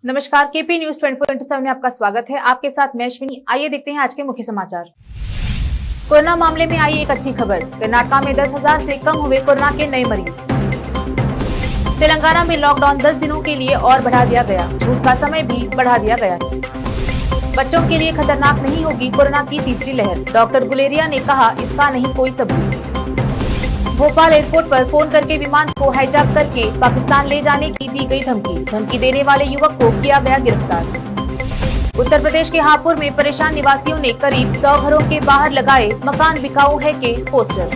नमस्कार, KP news 24/7 में आपका स्वागत है। आपके साथ मैं अश्विनी। आइए देखते हैं आज के मुख्य समाचार। कोरोना मामले में आई एक अच्छी खबर। कर्नाटक में 10,000 से कम हुए कोरोना के नए मरीज। तेलंगाना में लॉकडाउन 10 दिनों के लिए और बढ़ा दिया गया। छूट का समय भी बढ़ा दिया गया। बच्चों के लिए खतरनाक नहीं होगी कोरोना की तीसरी लहर। डॉक्टर गुलेरिया ने कहा, इसका नहीं कोई सबूत। भोपाल एयरपोर्ट पर फोन करके विमान को हाईजैक करके पाकिस्तान ले जाने की दी गई धमकी देने वाले युवक को किया गया गिरफ्तार। उत्तर प्रदेश के हापुड़ में परेशान निवासियों ने करीब 100 घरों के बाहर लगाए मकान बिकाऊ है के पोस्टर।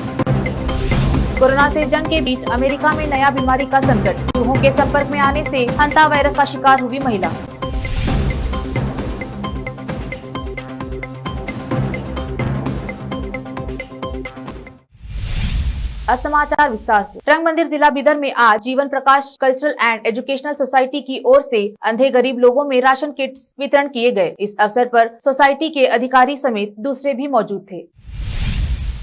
कोरोना से जंग के बीच अमेरिका में नया बीमारी का संकट। चूहों के संपर्क में आने से हंता वायरस का शिकार हुई महिला। अब समाचार विस्तार से। रंग मंदिर जिला बिदर में आज जीवन प्रकाश कल्चरल एंड एजुकेशनल सोसाइटी की ओर से अंधे गरीब लोगों में राशन किट्स वितरण किए गए। इस अवसर पर सोसाइटी के अधिकारी समेत दूसरे भी मौजूद थे।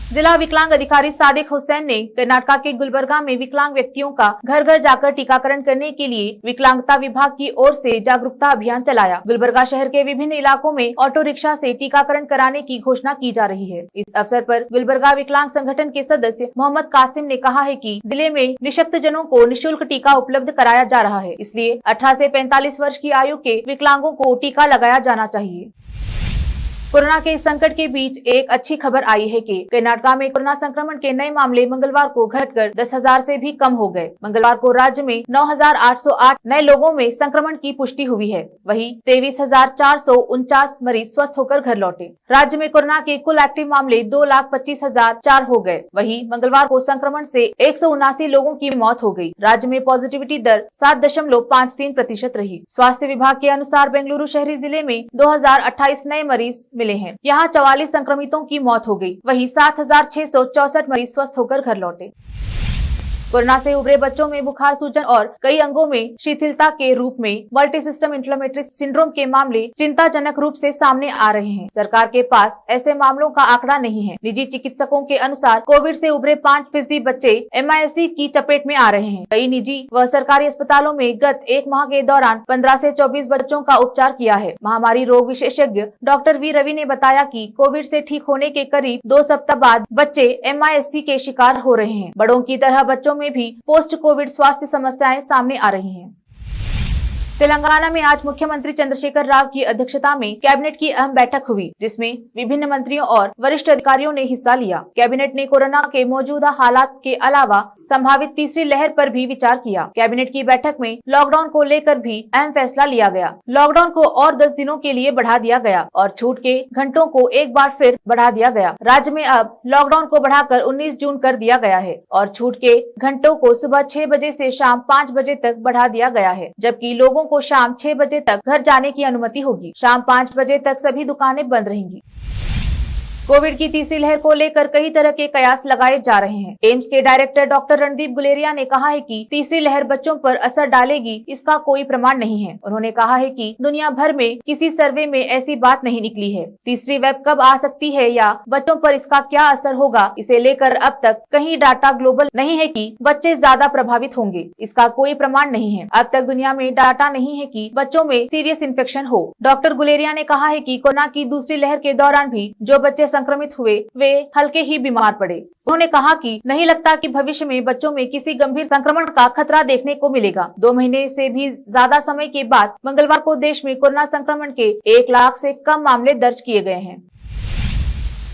जिला विकलांग अधिकारी सादिक हुसैन ने कर्नाटक के गुलबर्गा में विकलांग व्यक्तियों का घर घर जाकर टीकाकरण करने के लिए विकलांगता विभाग की ओर से जागरूकता अभियान चलाया। गुलबर्गा शहर के विभिन्न इलाकों में ऑटो रिक्शा से टीकाकरण कराने की घोषणा की जा रही है। इस अवसर पर गुलबर्गा विकलांग संगठन के सदस्य मोहम्मद कासिम ने कहा है कि जिले में निशक्त जनों को निःशुल्क टीका उपलब्ध कराया जा रहा है, इसलिए 18 से 45 वर्ष की आयु के विकलांगों को टीका लगाया जाना चाहिए। कोरोना के इस संकट के बीच एक अच्छी खबर आई है कि कर्नाटक में कोरोना संक्रमण के नए मामले मंगलवार को घटकर 10,000 से भी कम हो गए। मंगलवार को राज्य में 9,808 नए लोगों में संक्रमण की पुष्टि हुई है। वहीं 23,449 मरीज स्वस्थ होकर घर लौटे। राज्य में कोरोना के कुल एक्टिव मामले 2,25,004 हो गए। वहीं मंगलवार को संक्रमण से 179 लोगों की मौत हो गई। राज्य में पॉजिटिविटी दर 7.53% रही। स्वास्थ्य विभाग के अनुसार बेंगलुरु शहरी जिले में 2,028 नए मरीज मिले हैं। यहाँ 44 संक्रमितों की मौत हो गई। वहीं 7,664 मरीज स्वस्थ होकर घर लौटे। कोरोना से उभरे बच्चों में बुखार, सूजन और कई अंगों में शिथिलता के रूप में मल्टी सिस्टम इन्फ्लेमेटरी सिंड्रोम के मामले चिंताजनक रूप से सामने आ रहे हैं। सरकार के पास ऐसे मामलों का आंकड़ा नहीं है। निजी चिकित्सकों के अनुसार कोविड से उभरे 5% बच्चे MIS की चपेट में आ रहे हैं। कई निजी व सरकारी अस्पतालों में गत एक माह के दौरान 15 से 24 बच्चों का उपचार किया है। महामारी रोग विशेषज्ञ डॉक्टर वी रवि ने बताया कि कोविड से ठीक होने के करीब 2 सप्ताह बाद बच्चे MIS के शिकार हो रहे हैं। बड़ों की तरह बच्चों में भी पोस्ट कोविड स्वास्थ्य समस्याएं सामने आ रही हैं। तेलंगाना में आज मुख्यमंत्री चंद्रशेखर राव की अध्यक्षता में कैबिनेट की अहम बैठक हुई, जिसमें विभिन्न मंत्रियों और वरिष्ठ अधिकारियों ने हिस्सा लिया। कैबिनेट ने कोरोना के मौजूदा हालात के अलावा संभावित तीसरी लहर पर भी विचार किया। कैबिनेट की बैठक में लॉकडाउन को लेकर भी अहम फैसला लिया गया। लॉकडाउन को और 10 दिनों के लिए बढ़ा दिया गया और छूट के घंटों को एक बार फिर बढ़ा दिया गया। राज्य में अब लॉकडाउन को बढ़ाकर 19 जून कर दिया गया है और छूट के घंटों को सुबह 6 बजे से शाम 5 बजे तक बढ़ा दिया गया है, जबकि लोगों को शाम 6 बजे तक घर जाने की अनुमति होगी। शाम 5 बजे तक सभी दुकानें बंद रहेंगी। कोविड की तीसरी लहर को लेकर कई तरह के कयास लगाए जा रहे हैं। एम्स के डायरेक्टर डॉक्टर रणदीप गुलेरिया ने कहा है कि तीसरी लहर बच्चों पर असर डालेगी, इसका कोई प्रमाण नहीं है। उन्होंने कहा है कि दुनिया भर में किसी सर्वे में ऐसी बात नहीं निकली है। तीसरी वेव कब आ सकती है या बच्चों पर इसका क्या असर होगा, इसे लेकर अब तक कहीं डाटा ग्लोबल नहीं है कि बच्चे ज्यादा प्रभावित होंगे। इसका कोई प्रमाण नहीं है। अब तक दुनिया में डाटा नहीं है कि बच्चों में सीरियस इन्फेक्शन हो। डॉक्टर गुलेरिया ने कहा है कि कोरोना की दूसरी लहर के दौरान भी जो बच्चे संक्रमित हुए वे हल्के ही बीमार पड़े। उन्होंने कहा कि नहीं लगता कि भविष्य में बच्चों में किसी गंभीर संक्रमण का खतरा देखने को मिलेगा। 2 महीने से भी ज्यादा समय के बाद मंगलवार को देश में कोरोना संक्रमण के 1 लाख से कम मामले दर्ज किए गए हैं।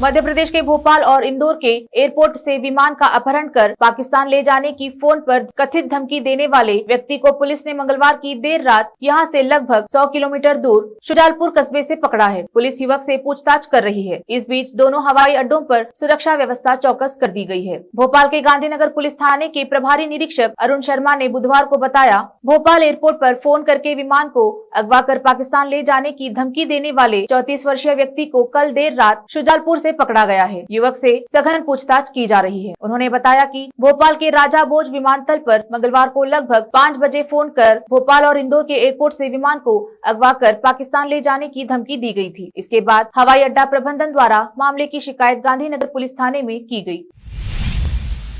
मध्य प्रदेश के भोपाल और इंदौर के एयरपोर्ट से विमान का अपहरण कर पाकिस्तान ले जाने की फोन पर कथित धमकी देने वाले व्यक्ति को पुलिस ने मंगलवार की देर रात यहां से लगभग 100 किलोमीटर दूर शुजालपुर कस्बे से पकड़ा है। पुलिस युवक से पूछताछ कर रही है। इस बीच दोनों हवाई अड्डों पर सुरक्षा व्यवस्था चौकस कर दी गई है। भोपाल के गांधीनगर पुलिस थाने के प्रभारी निरीक्षक अरुण शर्मा ने बुधवार को बताया, भोपाल एयरपोर्ट पर फोन करके विमान को अगवा कर पाकिस्तान ले जाने की धमकी देने वाले 34 वर्षीय व्यक्ति को कल देर रात शुजालपुर से पकड़ा गया है। युवक से सघन पूछताछ की जा रही है। उन्होंने बताया कि भोपाल के राजा भोज विमानतल पर मंगलवार को लगभग 5 बजे फोन कर भोपाल और इंदौर के एयरपोर्ट से विमान को अगवा कर पाकिस्तान ले जाने की धमकी दी गई थी। इसके बाद हवाई अड्डा प्रबंधन द्वारा मामले की शिकायत गांधीनगर पुलिस थाने में की गई।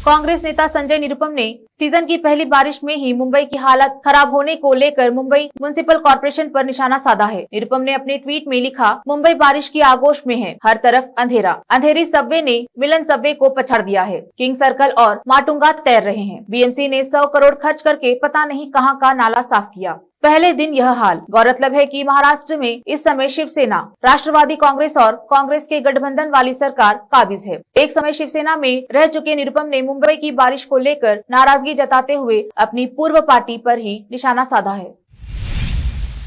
कांग्रेस नेता संजय निरुपम ने सीजन की पहली बारिश में ही मुंबई की हालत खराब होने को लेकर मुंबई म्युनिसिपल कॉर्पोरेशन पर निशाना साधा है। निरुपम ने अपने ट्वीट में लिखा, मुंबई बारिश की आगोश में है, हर तरफ अंधेरा। अंधेरी सबवे ने मिलन सबवे को पछाड़ दिया है। किंग सर्कल और माटुंगा तैर रहे हैं। बीएमसी ने 100 करोड़ खर्च करके पता नहीं कहां का नाला साफ किया। पहले दिन यह हाल। गौरतलब है कि महाराष्ट्र में इस समय शिवसेना, राष्ट्रवादी कांग्रेस और कांग्रेस के गठबंधन वाली सरकार काबिज है। एक समय शिवसेना में रह चुके निरुपम ने मुंबई की बारिश को लेकर नाराजगी जताते हुए अपनी पूर्व पार्टी पर ही निशाना साधा है।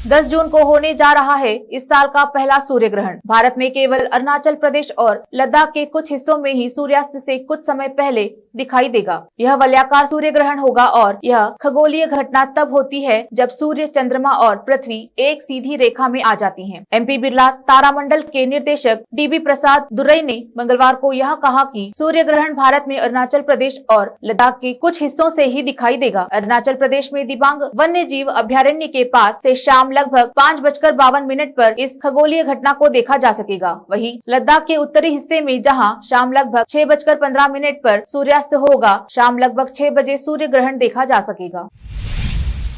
10 जून को होने जा रहा है इस साल का पहला सूर्य ग्रहण। भारत में केवल अरुणाचल प्रदेश और लद्दाख के कुछ हिस्सों में ही सूर्यास्त से कुछ समय पहले दिखाई देगा। यह वलयाकार सूर्य ग्रहण होगा और यह खगोलीय घटना तब होती है जब सूर्य, चंद्रमा और पृथ्वी एक सीधी रेखा में आ जाती हैं। एमपी बिरला तारामंडल के निर्देशक डीबी प्रसाद दुरई ने मंगलवार को यह कहा कि सूर्य ग्रहण भारत में अरुणाचल प्रदेश और लद्दाख के कुछ हिस्सों से ही दिखाई देगा। अरुणाचल प्रदेश में दिबांग वन्य जीव अभयारण्य के पास से शाम लगभग 5:52 पर इस खगोलीय घटना को देखा जा सकेगा। वहीं लद्दाख के उत्तरी हिस्से में जहां शाम लगभग 6:15 पर सूर्यास्त होगा, शाम लगभग 6 बजे सूर्य ग्रहण देखा जा सकेगा।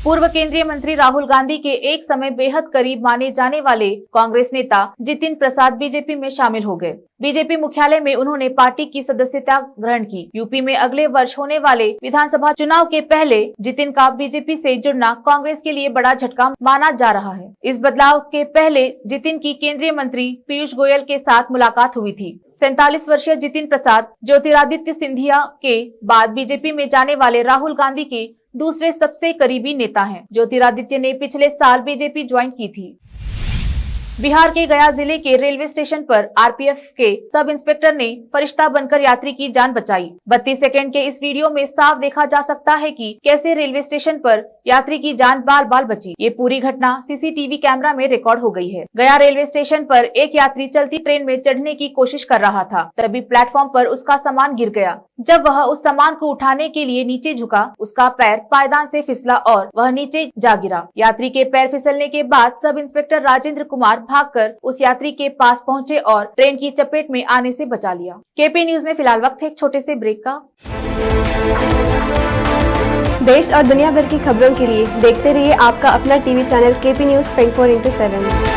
पूर्व केंद्रीय मंत्री राहुल गांधी के एक समय बेहद करीब माने जाने वाले कांग्रेस नेता जितिन प्रसाद बीजेपी में शामिल हो गए। बीजेपी मुख्यालय में उन्होंने पार्टी की सदस्यता ग्रहण की। यूपी में अगले वर्ष होने वाले विधानसभा चुनाव के पहले जितिन का बीजेपी से जुड़ना कांग्रेस के लिए बड़ा झटका माना जा रहा है। इस बदलाव के पहले जितिन की केंद्रीय मंत्री पीयूष गोयल के साथ मुलाकात हुई थी। 47 वर्षीय जितिन प्रसाद ज्योतिरादित्य सिंधिया के बाद बीजेपी में जाने वाले राहुल गांधी के दूसरे सबसे करीबी नेता हैं। ज्योतिरादित्य ने पिछले साल बीजेपी ज्वाइन की थी। बिहार के गया जिले के रेलवे स्टेशन पर आरपीएफ के सब इंस्पेक्टर ने फरिश्ता बनकर यात्री की जान बचाई। 32 सेकंड के इस वीडियो में साफ देखा जा सकता है कि कैसे रेलवे स्टेशन पर यात्री की जान बाल बाल बची। ये पूरी घटना सीसीटीवी कैमरा में रिकॉर्ड हो गई है। गया रेलवे स्टेशन पर एक यात्री चलती ट्रेन में चढ़ने की कोशिश कर रहा था, तभी प्लेटफॉर्म पर उसका सामान गिर गया। जब वह उस सामान को उठाने के लिए नीचे झुका, उसका पैर पायदान से फिसला और वह नीचे जा गिरा। यात्री के पैर फिसलने के बाद सब इंस्पेक्टर राजेंद्र कुमार भागकर उस यात्री के पास पहुंचे और ट्रेन की चपेट में आने से बचा लिया। केपी न्यूज में फिलहाल वक्त है एक छोटे से ब्रेक का। देश और दुनिया भर की खबरों के लिए देखते रहिए आपका अपना TV channel KP news 24/7।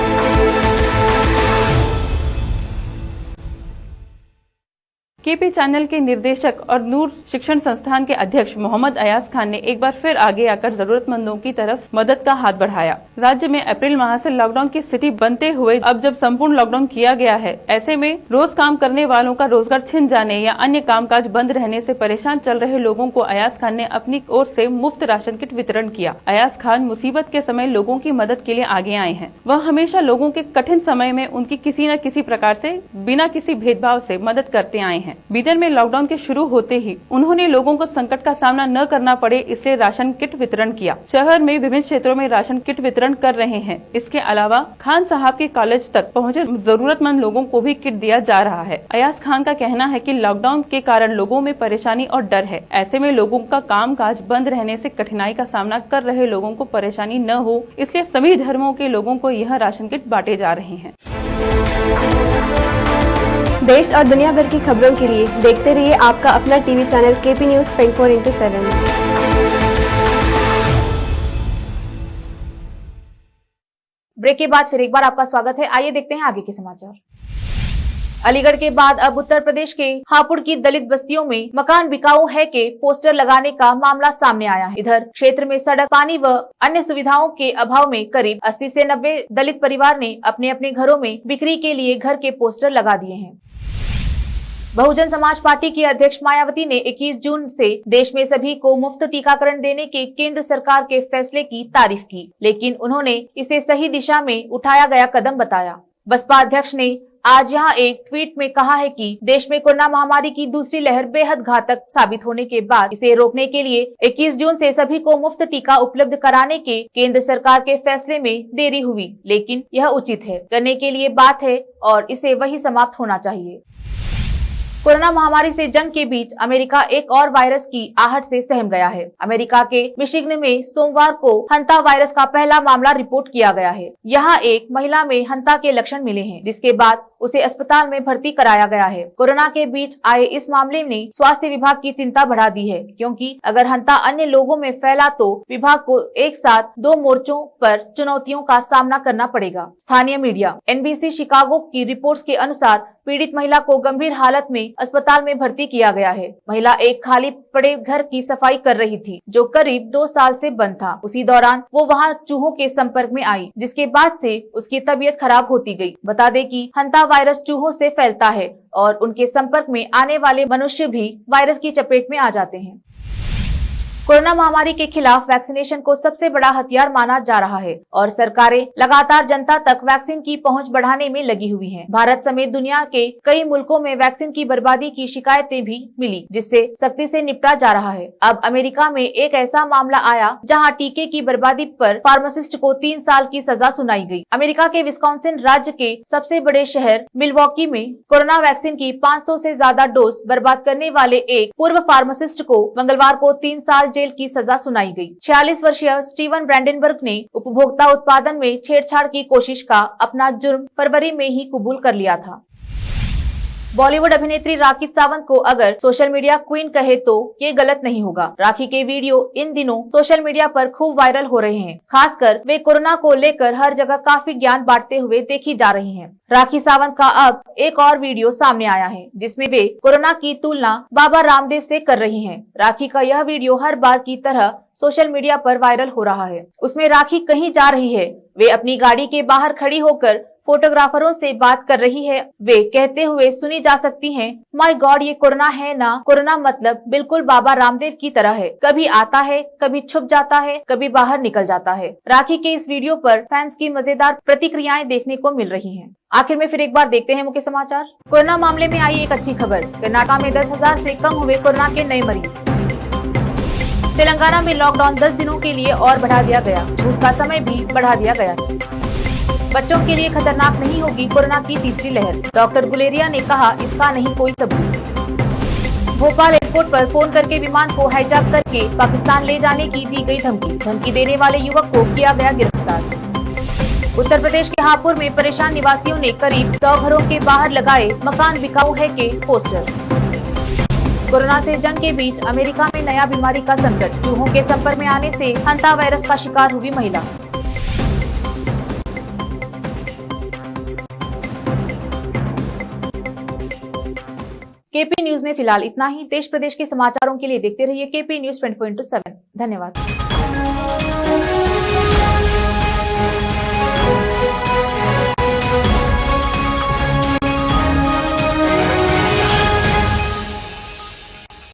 KP channel के निर्देशक और नूर शिक्षण संस्थान के अध्यक्ष मोहम्मद अयाज खान ने एक बार फिर आगे आकर जरूरतमंदों की तरफ मदद का हाथ बढ़ाया। राज्य में अप्रैल माह से लॉकडाउन की स्थिति बनते हुए अब जब संपूर्ण लॉकडाउन किया गया है, ऐसे में रोज काम करने वालों का रोजगार छिन जाने या अन्य कामकाज बंद रहने से परेशान चल रहे लोगों को अयाज खान ने अपनी ओर से मुफ्त राशन किट वितरण किया। अयाज खान मुसीबत के समय लोगों की मदद के लिए आगे आए हैं। वह हमेशा लोगों के कठिन समय में उनकी किसी न किसी प्रकार से बिना किसी भेदभाव से मदद करते आए हैं। बीदर में लॉकडाउन के शुरू होते ही उन्होंने लोगों को संकट का सामना न करना पड़े, इसलिए राशन किट वितरण किया। शहर में विभिन्न क्षेत्रों में राशन किट वितरण कर रहे हैं। इसके अलावा खान साहब के कॉलेज तक पहुंचे जरूरतमंद लोगों को भी किट दिया जा रहा है। अयाज खान का कहना है कि लॉकडाउन के कारण लोगों में परेशानी और डर है। ऐसे में लोगों का कामकाज बंद रहने से कठिनाई का सामना कर रहे लोगों को परेशानी न हो, इसलिए सभी धर्मों के लोगों को यह राशन किट बांटे जा रहे हैं। देश और दुनिया भर की खबरों के लिए देखते रहिए आपका अपना TV channel KP news 24/7। Break के बाद फिर एक बार आपका स्वागत है। आइए देखते हैं आगे के समाचार। अलीगढ़ के बाद अब उत्तर प्रदेश के हापुड़ की दलित बस्तियों में मकान बिकाऊ है के पोस्टर लगाने का मामला सामने आया है। इधर क्षेत्र में सड़क, पानी व अन्य सुविधाओं के अभाव में करीब 80 से 90 दलित परिवार ने अपने अपने घरों में बिक्री के लिए घर के पोस्टर लगा दिए हैं। बहुजन समाज पार्टी की अध्यक्ष मायावती ने 21 जून से देश में सभी को मुफ्त टीकाकरण देने के केंद्र सरकार के फैसले की तारीफ की, लेकिन उन्होंने इसे सही दिशा में उठाया गया कदम बताया। बसपा अध्यक्ष ने आज यहां एक ट्वीट में कहा है कि देश में कोरोना महामारी की दूसरी लहर बेहद घातक साबित होने के बाद इसे रोकने के लिए 21 जून से सभी को मुफ्त टीका उपलब्ध कराने के केंद्र सरकार के फैसले में देरी हुई, लेकिन यह उचित है, करने के लिए बात है और इसे वही समाप्त होना चाहिए। कोरोना महामारी से जंग के बीच अमेरिका एक और वायरस की आहट से सहम गया है। अमेरिका के मिशिगन में सोमवार को हंता वायरस का पहला मामला रिपोर्ट किया गया है। यहाँ एक महिला में हंता के लक्षण मिले हैं, जिसके बाद उसे अस्पताल में भर्ती कराया गया है। कोरोना के बीच आए इस मामले ने स्वास्थ्य विभाग की चिंता बढ़ा दी है, क्योंकि अगर हंता अन्य लोगों में फैला तो विभाग को एक साथ 2 मोर्चों पर चुनौतियों का सामना करना पड़ेगा। स्थानीय मीडिया NBC शिकागो की रिपोर्ट्स के अनुसार पीड़ित महिला को गंभीर हालत में अस्पताल में भर्ती किया गया है। महिला एक खाली पड़े घर की सफाई कर रही थी, जो करीब 2 साल से बंद था। उसी दौरान वो वहां चूहों के संपर्क में आई, जिसके बाद से उसकी तबीयत खराब होती गई। बता दें कि हंता वायरस चूहों से फैलता है और उनके संपर्क में आने वाले मनुष्य भी वायरस की चपेट में आ जाते हैं। कोरोना महामारी के खिलाफ वैक्सीनेशन को सबसे बड़ा हथियार माना जा रहा है और सरकारें लगातार जनता तक वैक्सीन की पहुंच बढ़ाने में लगी हुई हैं। भारत समेत दुनिया के कई मुल्कों में वैक्सीन की बर्बादी की शिकायतें भी मिली, जिससे सख्ती से निपटा जा रहा है। अब अमेरिका में एक ऐसा मामला आया जहां टीके की बर्बादी पर फार्मासिस्ट को 3 साल की सजा सुनाई गई। अमेरिका के विस्कॉन्सिन राज्य के सबसे बड़े शहर मिल्वॉकी में कोरोना वैक्सीन की 500 से ज्यादा डोज बर्बाद करने वाले एक पूर्व फार्मासिस्ट को मंगलवार को 3 साल जेल की सजा सुनाई गई। 46 वर्षीय स्टीवन ब्रैंडेनबर्ग ने उपभोक्ता उत्पादन में छेड़छाड़ की कोशिश का अपना जुर्म फरवरी में ही कबूल कर लिया था। बॉलीवुड अभिनेत्री राखी सावंत को अगर सोशल मीडिया क्वीन कहे तो ये गलत नहीं होगा। राखी के वीडियो इन दिनों सोशल मीडिया पर खूब वायरल हो रहे हैं। खासकर वे कोरोना को लेकर हर जगह काफी ज्ञान बांटते हुए देखी जा रही हैं। राखी सावंत का अब एक और वीडियो सामने आया है, जिसमें वे कोरोना की तुलना बाबा रामदेव से कर रही हैं। राखी का यह वीडियो हर बार की तरह सोशल मीडिया पर वायरल हो रहा है। उसमें राखी कहीं जा रही है। वे अपनी गाड़ी के बाहर खड़ी होकर फोटोग्राफरों से बात कर रही है। वे कहते हुए सुनी जा सकती हैं, माय गॉड, ये कोरोना है ना। कोरोना मतलब बिल्कुल बाबा रामदेव की तरह है, कभी आता है, कभी छुप जाता है, कभी बाहर निकल जाता है। राखी के इस वीडियो पर फैंस की मजेदार प्रतिक्रियाएं देखने को मिल रही हैं। आखिर में फिर एक बार देखते हैं मुख्य समाचार। कोरोना मामले में आई एक अच्छी खबर। कर्नाटक में 10,000 से कम हुए कोरोना के नए मरीज। तेलंगाना में लॉकडाउन 10 दिनों के लिए और बढ़ा दिया गया। छूट का समय भी बढ़ा दिया गया। बच्चों के लिए खतरनाक नहीं होगी कोरोना की तीसरी लहर। डॉक्टर गुलेरिया ने कहा, इसका नहीं कोई सबूत। भोपाल एयरपोर्ट पर फोन करके विमान को हाईजैक करके पाकिस्तान ले जाने की दी गई धमकी। धमकी देने वाले युवक को किया गया गिरफ्तार। उत्तर प्रदेश के हापुड़ में परेशान निवासियों ने करीब 100 घरों के बाहर लगाए मकान बिकाऊ है के पोस्टर। कोरोना से जंग के बीच अमेरिका में नया बीमारी का संकट। चूहों के संपर्क में आने से हंता वायरस का शिकार हुई महिला। केपी न्यूज में फिलहाल इतना ही। देश प्रदेश के समाचारों के लिए देखते रहिए केपी न्यूज 24/7। धन्यवाद।